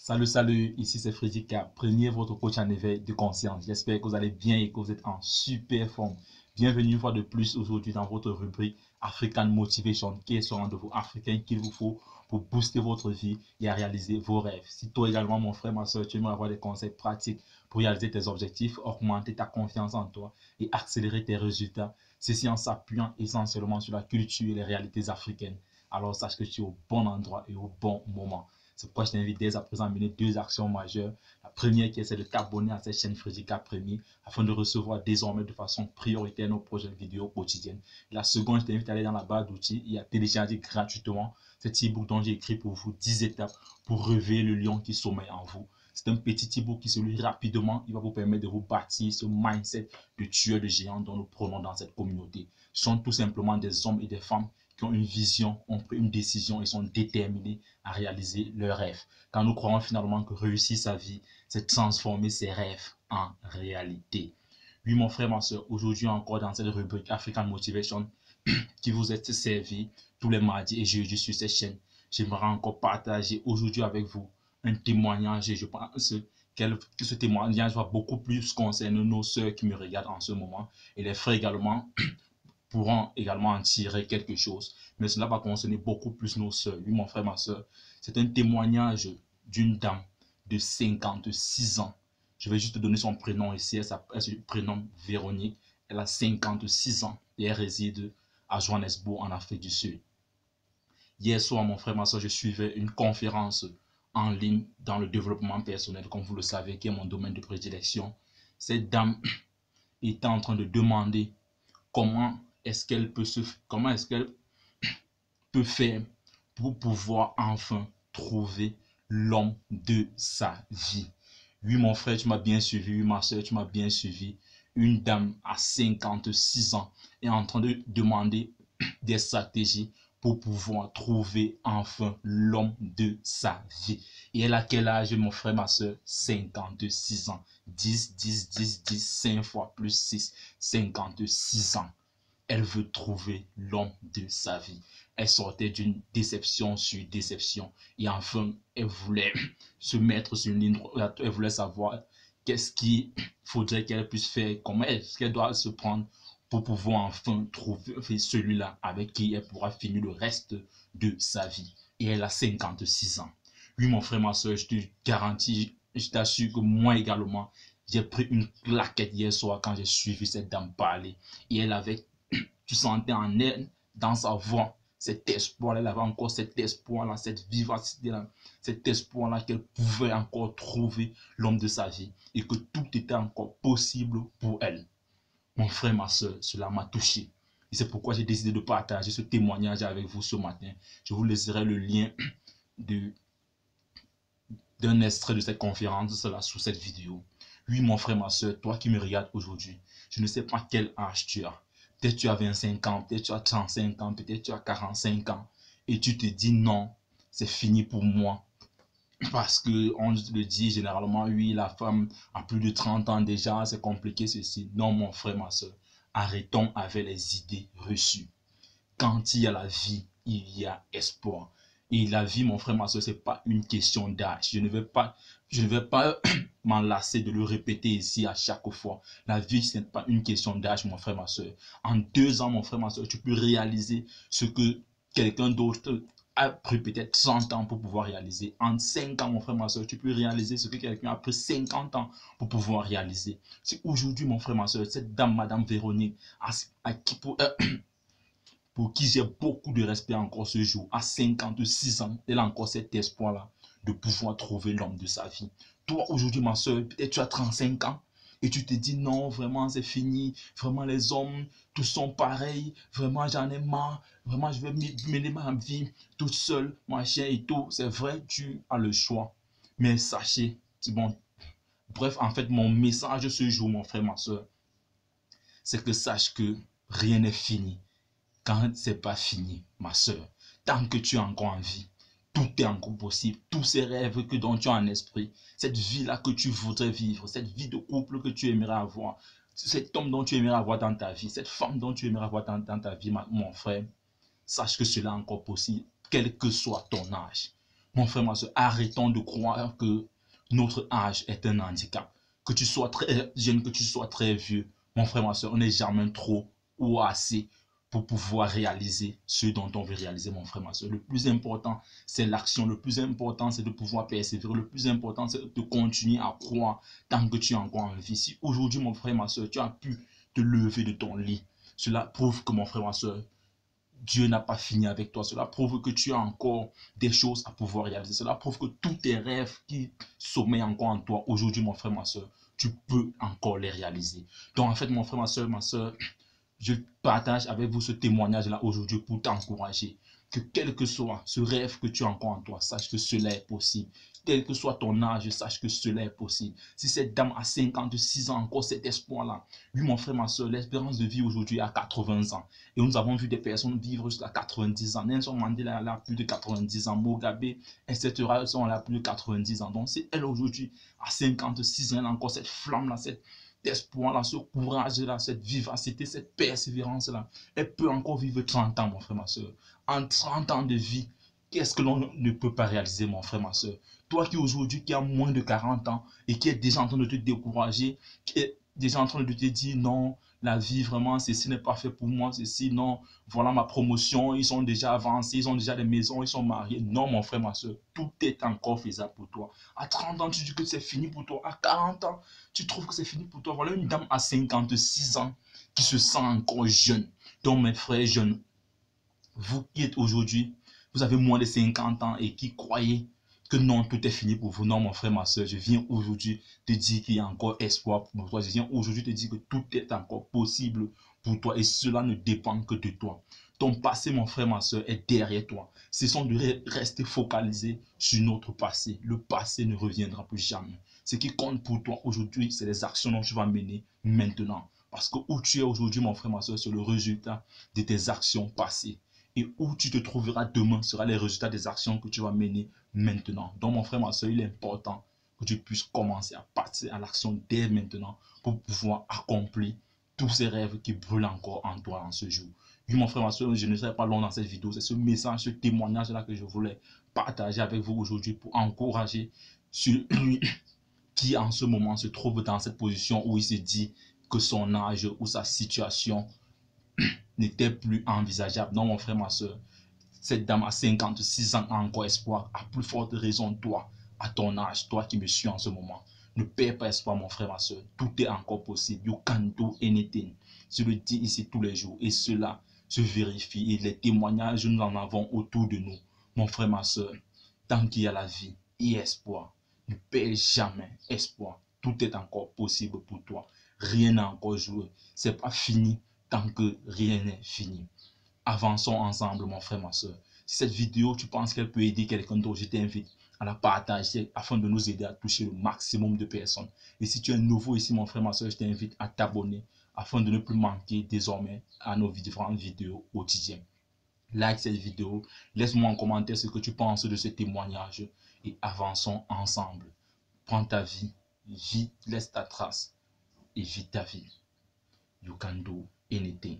Salut, ici c'est Frédéric, premier votre coach en éveil de conscience. J'espère que vous allez bien et que vous êtes en super forme. Bienvenue une fois de plus aujourd'hui dans votre rubrique African Motivation, qui est ce rendez-vous africain qu'il vous faut pour booster votre vie et à réaliser vos rêves. Si toi également, mon frère, ma soeur, tu aimerais avoir des conseils pratiques pour réaliser tes objectifs, augmenter ta confiance en toi et accélérer tes résultats, ceci en s'appuyant essentiellement sur la culture et les réalités africaines. Alors sache que tu es au bon endroit et au bon moment. C'est pourquoi je t'invite dès à présent à mener deux actions majeures. La première qui est de t'abonner à cette chaîne Frédéric Premier afin de recevoir désormais de façon prioritaire nos prochaines vidéos quotidiennes. La seconde, je t'invite à aller dans la barre d'outils et à télécharger gratuitement cet e-book dont j'ai écrit pour vous 10 étapes pour réveiller le lion qui sommeille en vous. C'est un petit e-book qui se lit rapidement. Il va vous permettre de vous bâtir ce mindset de tueur de géants dont nous prenons dans cette communauté. Ce sont tout simplement des hommes et des femmes qui ont une vision, ont pris une décision et sont déterminés à réaliser leurs rêves. Quand nous croyons finalement que réussir sa vie, c'est transformer ses rêves en réalité. Oui, mon frère, ma soeur, aujourd'hui encore dans cette rubrique African Motivation qui vous est servie tous les mardis et jeudis sur cette chaîne, j'aimerais encore partager aujourd'hui avec vous un témoignage et je pense que ce témoignage va beaucoup plus concerner nos sœurs qui me regardent en ce moment et les frères également pourront également en tirer quelque chose. Mais cela va concerner beaucoup plus nos sœurs. Oui, mon frère, ma soeur, c'est un témoignage d'une dame de 56 ans. Je vais juste te donner son prénom ici. Elle se prénomme Véronique. Elle a 56 ans et elle réside à Johannesburg, en Afrique du Sud. Hier soir, mon frère, ma soeur, je suivais une conférence en ligne dans le développement personnel, comme vous le savez, qui est mon domaine de prédilection. Cette dame était en train de demander comment est-ce qu'elle peut faire pour pouvoir enfin trouver l'homme de sa vie. Oui, mon frère, tu m'as bien suivi. Oui, ma soeur, tu m'as bien suivi. Une dame à 56 ans est en train de demander des stratégies pour pouvoir trouver enfin l'homme de sa vie. Et elle a quel âge, mon frère, ma soeur? 56 ans. 10, 10, 10, 10, 5 fois plus 6, 56 ans. Elle veut trouver l'homme de sa vie. Elle sortait d'une déception sur déception. Et enfin, elle voulait se mettre sur une ligne droite. Elle voulait savoir qu'est-ce qu'il faudrait qu'elle puisse faire, comment est-ce qu'elle doit se prendre pour pouvoir enfin trouver celui-là avec qui elle pourra finir le reste de sa vie. Et elle a 56 ans. Oui, mon frère, ma soeur, je te garantis, je t'assure que moi également, j'ai pris une claquette hier soir quand j'ai suivi cette dame parler. Et elle avait, tu sentais en elle, dans sa voix, cet espoir, elle avait encore cet espoir-là, cette vivacité-là, cet espoir-là qu'elle pouvait encore trouver l'homme de sa vie et que tout était encore possible pour elle. Mon frère, ma soeur, cela m'a touché. Et c'est pourquoi j'ai décidé de partager ce témoignage avec vous ce matin. Je vous laisserai le lien d'un extrait de cette conférence sous cette vidéo. Oui, mon frère, ma soeur, toi qui me regardes aujourd'hui, je ne sais pas quel âge tu as. Peut-être tu as 25 ans, peut-être tu as 35 ans, peut-être tu as 45 ans. Et tu te dis non, c'est fini pour moi. Parce qu'on le dit généralement, oui, la femme a plus de 30 ans déjà, c'est compliqué ceci. Non, mon frère, ma soeur, arrêtons avec les idées reçues. Quand il y a la vie, il y a espoir. Et la vie, mon frère, ma soeur, ce n'est pas une question d'âge. Je ne vais pas m'en lasser de le répéter ici à chaque fois. La vie, ce n'est pas une question d'âge, mon frère, ma soeur. En 2 ans, mon frère, ma soeur, tu peux réaliser ce que quelqu'un d'autre a pris peut-être 100 ans pour pouvoir réaliser. En 5 ans, mon frère, ma soeur, tu peux réaliser ce que quelqu'un a pris 50 ans pour pouvoir réaliser. C'est aujourd'hui, mon frère, ma soeur, cette dame, madame Véronique, pour qui j'ai beaucoup de respect encore ce jour, à 56 ans, elle a encore cet espoir-là de pouvoir trouver l'homme de sa vie. Toi, aujourd'hui, ma soeur, peut-être tu as 35 ans et tu te dis non, vraiment, c'est fini. Vraiment, les hommes, tous sont pareils. Vraiment, j'en ai marre. Vraiment, je vais mener ma vie toute seule, machin et tout. C'est vrai, tu as le choix. Mais sachez, c'est bon. Bref, en fait, mon message ce jour, mon frère, ma soeur, c'est que sache que rien n'est fini. Quand c'est pas fini, ma soeur, tant que tu es encore en vie, tout est encore possible. Tous ces rêves dont tu as en esprit, cette vie-là que tu voudrais vivre, cette vie de couple que tu aimerais avoir, cet homme dont tu aimerais avoir dans ta vie, cette femme dont tu aimerais avoir dans ta vie, mon frère, sache que cela est encore possible, quel que soit ton âge. Mon frère, ma soeur, arrêtons de croire que notre âge est un handicap. Que tu sois très jeune, que tu sois très vieux, mon frère, ma soeur, on n'est jamais trop ou assez pour pouvoir réaliser ce dont on veut réaliser, mon frère, ma soeur. Le plus important, c'est l'action. Le plus important, c'est de pouvoir persévérer. Le plus important, c'est de continuer à croire tant que tu es encore en vie. Si aujourd'hui, mon frère, ma soeur, tu as pu te lever de ton lit, cela prouve que, mon frère, ma soeur, Dieu n'a pas fini avec toi. Cela prouve que tu as encore des choses à pouvoir réaliser. Cela prouve que tous tes rêves qui sommeillent encore en toi, aujourd'hui, mon frère, ma soeur, tu peux encore les réaliser. Donc, en fait, mon frère, ma soeur, je partage avec vous ce témoignage-là aujourd'hui pour t'encourager. Que quel que soit ce rêve que tu as encore en toi, sache que cela est possible. Quel que soit ton âge, sache que cela est possible. Si cette dame a 56 ans, encore cet espoir-là. Oui, mon frère, ma soeur, l'espérance de vie aujourd'hui à 80 ans. Et nous avons vu des personnes vivre jusqu'à 90 ans. Nelson Mandela a plus de 90 ans. Mugabe, etc. sont à plus de 90 ans. Donc, c'est elle aujourd'hui, à 56 ans, elle a encore cette flamme-là, cette espoir-là, ce courage-là, cette vivacité, cette persévérance-là. Elle peut encore vivre 30 ans, mon frère, ma soeur. En 30 ans de vie, qu'est-ce que l'on ne peut pas réaliser, mon frère, ma soeur? Toi qui aujourd'hui, qui as moins de 40 ans et qui est déjà en train de te décourager, qui est déjà en train de te dire non, la vie vraiment, ceci n'est pas fait pour moi, ceci, non, voilà ma promotion, ils sont déjà avancés, ils ont déjà des maisons, ils sont mariés. Non, mon frère, ma soeur, tout est encore faisable pour toi. À 30 ans, tu dis que c'est fini pour toi. À 40 ans, tu trouves que c'est fini pour toi. Voilà une dame à 56 ans qui se sent encore jeune. Donc, mes frères jeunes, vous qui êtes aujourd'hui, vous avez moins de 50 ans et qui croyez que non, tout est fini pour vous. Non, mon frère, ma soeur, je viens aujourd'hui te dire qu'il y a encore espoir pour toi. Je viens aujourd'hui te dire que tout est encore possible pour toi et cela ne dépend que de toi. Ton passé, mon frère, ma soeur, est derrière toi. Cessons de rester focalisés sur notre passé. Le passé ne reviendra plus jamais. Ce qui compte pour toi aujourd'hui, c'est les actions dont tu vas mener maintenant. Parce que où tu es aujourd'hui, mon frère, ma soeur, c'est le résultat de tes actions passées. Et où tu te trouveras demain sera les résultats des actions que tu vas mener maintenant. Donc, mon frère, ma soeur, il est important que tu puisses commencer à passer à l'action dès maintenant pour pouvoir accomplir tous ces rêves qui brûlent encore en toi en ce jour. Oui, mon frère, ma soeur, je ne serai pas long dans cette vidéo. C'est ce message, ce témoignage-là que je voulais partager avec vous aujourd'hui pour encourager celui qui en ce moment se trouve dans cette position où il se dit que son âge ou sa situation n'était plus envisageable. Non, mon frère, ma soeur, cette dame à 56 ans a encore espoir. À plus forte raison, toi, à ton âge, toi qui me suis en ce moment. Ne perds pas espoir, mon frère, ma soeur. Tout est encore possible. You can do anything. Je le dis ici tous les jours. Et cela se vérifie. Et les témoignages, nous en avons autour de nous. Mon frère, ma soeur, tant qu'il y a la vie et espoir, ne perds jamais espoir. Tout est encore possible pour toi. Rien n'a encore joué. C'est pas fini tant que rien n'est fini. Avançons ensemble, mon frère, ma soeur. Si cette vidéo, tu penses qu'elle peut aider quelqu'un d'autre, je t'invite à la partager afin de nous aider à toucher le maximum de personnes. Et si tu es nouveau ici, mon frère, ma soeur, je t'invite à t'abonner afin de ne plus manquer désormais à nos différentes vidéos quotidiennes. Like cette vidéo, laisse-moi en commentaire ce que tu penses de ce témoignage et avançons ensemble. Prends ta vie, vis, laisse ta trace et vis ta vie. You can do anything.